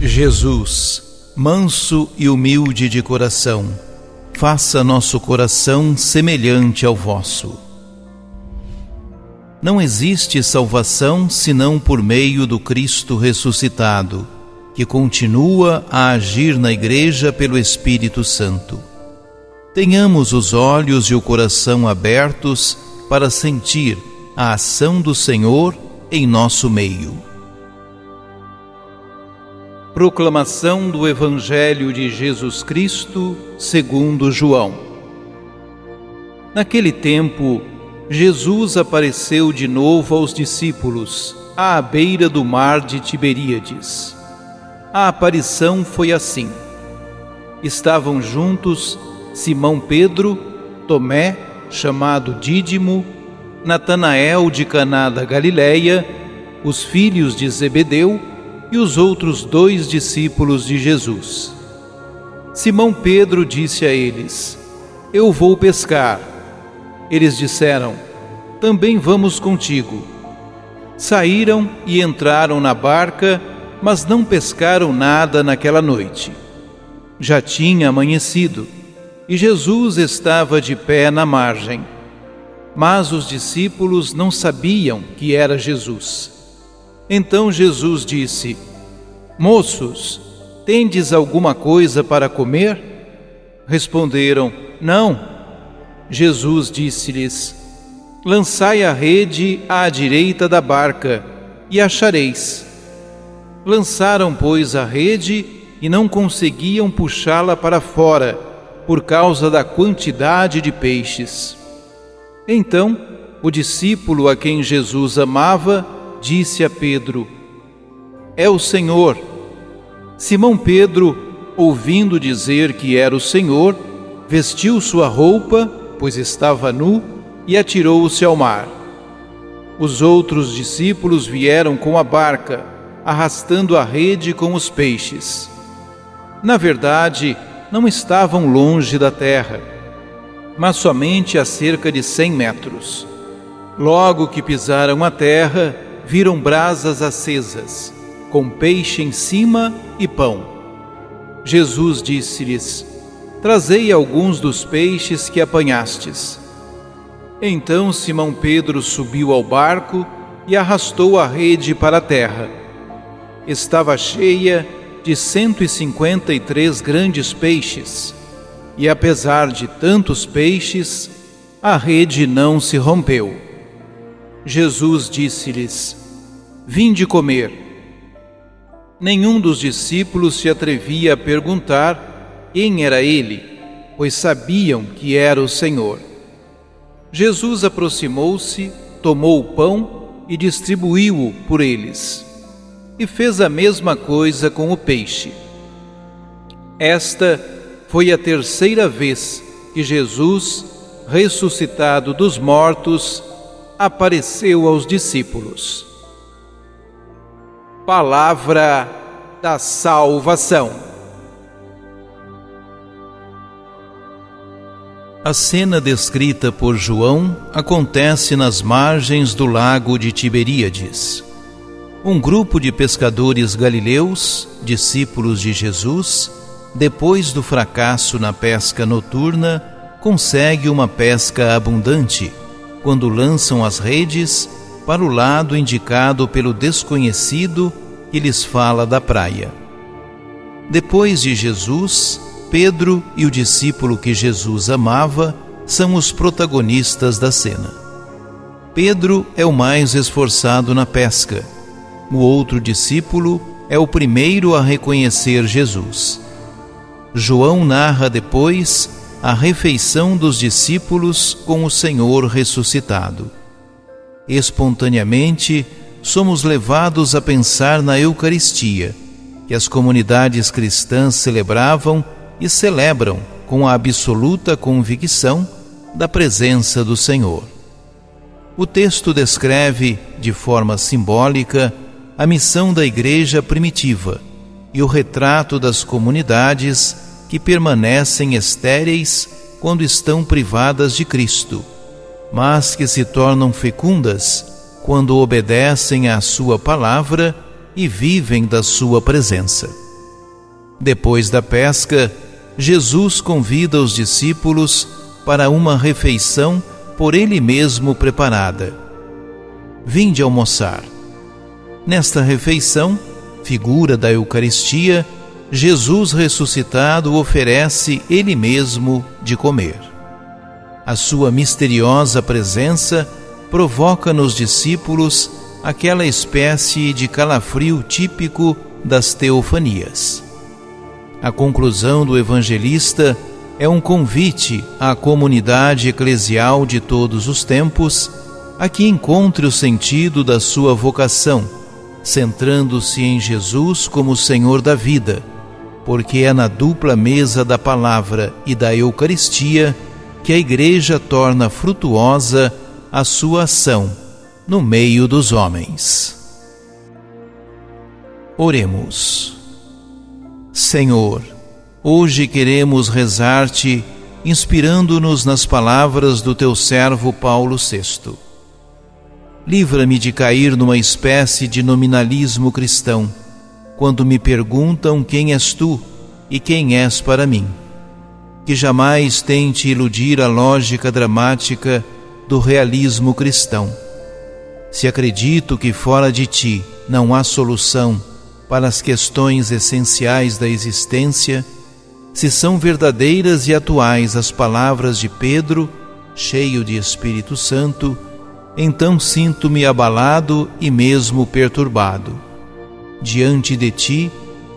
Jesus, manso e humilde de coração, faça nosso coração semelhante ao vosso. Não existe salvação senão por meio do Cristo ressuscitado, que continua a agir na Igreja pelo Espírito Santo. Tenhamos os olhos e o coração abertos para sentir a ação do Senhor em nosso meio. Proclamação do Evangelho de Jesus Cristo segundo João. Naquele tempo, Jesus apareceu de novo aos discípulos, à beira do mar de Tiberíades. A aparição foi assim. Estavam juntos Simão Pedro, Tomé, chamado Dídimo, Natanael de Caná da Galileia, os filhos de Zebedeu e os outros 2 discípulos de Jesus. Simão Pedro disse a eles: Eu vou pescar. Eles disseram: Também vamos contigo. Saíram e entraram na barca, mas não pescaram nada naquela noite. Já tinha amanhecido, e Jesus estava de pé na margem. Mas os discípulos não sabiam que era Jesus. Então Jesus disse: Moços, tendes alguma coisa para comer? Responderam: Não. Jesus disse-lhes: Lançai a rede à direita da barca, e achareis. Lançaram, pois, a rede e não conseguiam puxá-la para fora, por causa da quantidade de peixes. Então, o discípulo a quem Jesus amava disse a Pedro: É o Senhor. Simão Pedro, ouvindo dizer que era o Senhor, vestiu sua roupa, pois estava nu, e atirou-se ao mar. Os outros discípulos vieram com a barca, arrastando a rede com os peixes. Na verdade, não estavam longe da terra, mas somente a cerca de 100 metros. Logo que pisaram a terra, viram brasas acesas, com peixe em cima e pão. Jesus disse-lhes: Trazei alguns dos peixes que apanhastes. Então Simão Pedro subiu ao barco e arrastou a rede para a terra. Estava cheia de 153 grandes peixes, e apesar de tantos peixes, a rede não se rompeu. Jesus disse-lhes: Vinde comer. Nenhum dos discípulos se atrevia a perguntar quem era ele, pois sabiam que era o Senhor. Jesus aproximou-se, tomou o pão e distribuiu-o por eles, e fez a mesma coisa com o peixe. Esta foi a 3ª vez que Jesus, ressuscitado dos mortos, apareceu aos discípulos. Palavra da salvação. A cena descrita por João acontece nas margens do lago de Tiberíades. Um grupo de pescadores galileus, discípulos de Jesus, depois do fracasso na pesca noturna, consegue uma pesca abundante, quando lançam as redes para o lado indicado pelo desconhecido que lhes fala da praia. Depois de Jesus, Pedro e o discípulo que Jesus amava são os protagonistas da cena. Pedro é o mais esforçado na pesca. O outro discípulo é o primeiro a reconhecer Jesus. João narra depois a refeição dos discípulos com o Senhor ressuscitado. Espontaneamente, somos levados a pensar na Eucaristia, que as comunidades cristãs celebravam e celebram com a absoluta convicção da presença do Senhor. O texto descreve, de forma simbólica, a missão da Igreja primitiva e o retrato das comunidades que permanecem estéreis quando estão privadas de Cristo, mas que se tornam fecundas quando obedecem à sua palavra e vivem da sua presença. Depois da pesca, Jesus convida os discípulos para uma refeição por ele mesmo preparada. Vinde almoçar. Nesta refeição, figura da Eucaristia, Jesus ressuscitado oferece ele mesmo de comer. A sua misteriosa presença provoca nos discípulos aquela espécie de calafrio típico das teofanias. A conclusão do evangelista é um convite à comunidade eclesial de todos os tempos a que encontre o sentido da sua vocação, centrando-se em Jesus como Senhor da vida, porque é na dupla mesa da palavra e da Eucaristia que a Igreja torna frutuosa a sua ação no meio dos homens. Oremos. Senhor, hoje queremos rezar-te, inspirando-nos nas palavras do teu servo Paulo VI. Livra-me de cair numa espécie de nominalismo cristão, quando me perguntam quem és tu e quem és para mim. Que jamais tente iludir a lógica dramática do realismo cristão. Se acredito que fora de ti não há solução para as questões essenciais da existência, se são verdadeiras e atuais as palavras de Pedro, cheio de Espírito Santo, então sinto-me abalado e mesmo perturbado. Diante de ti,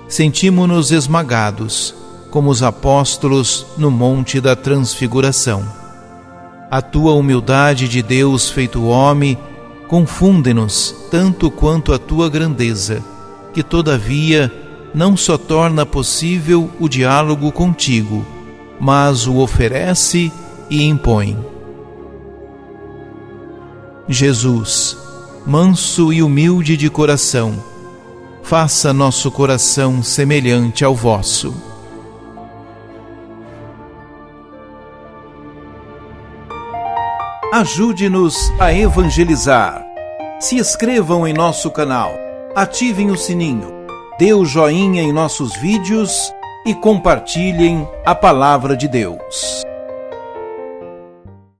sentimos-nos esmagados, como os apóstolos no Monte da Transfiguração. A tua humildade de Deus feito homem confunde-nos tanto quanto a tua grandeza, que todavia não só torna possível o diálogo contigo, mas o oferece e impõe. Jesus, manso e humilde de coração, faça nosso coração semelhante ao vosso. Ajude-nos a evangelizar. Se inscrevam em nosso canal, ativem o sininho, dê o joinha em nossos vídeos e compartilhem a palavra de Deus.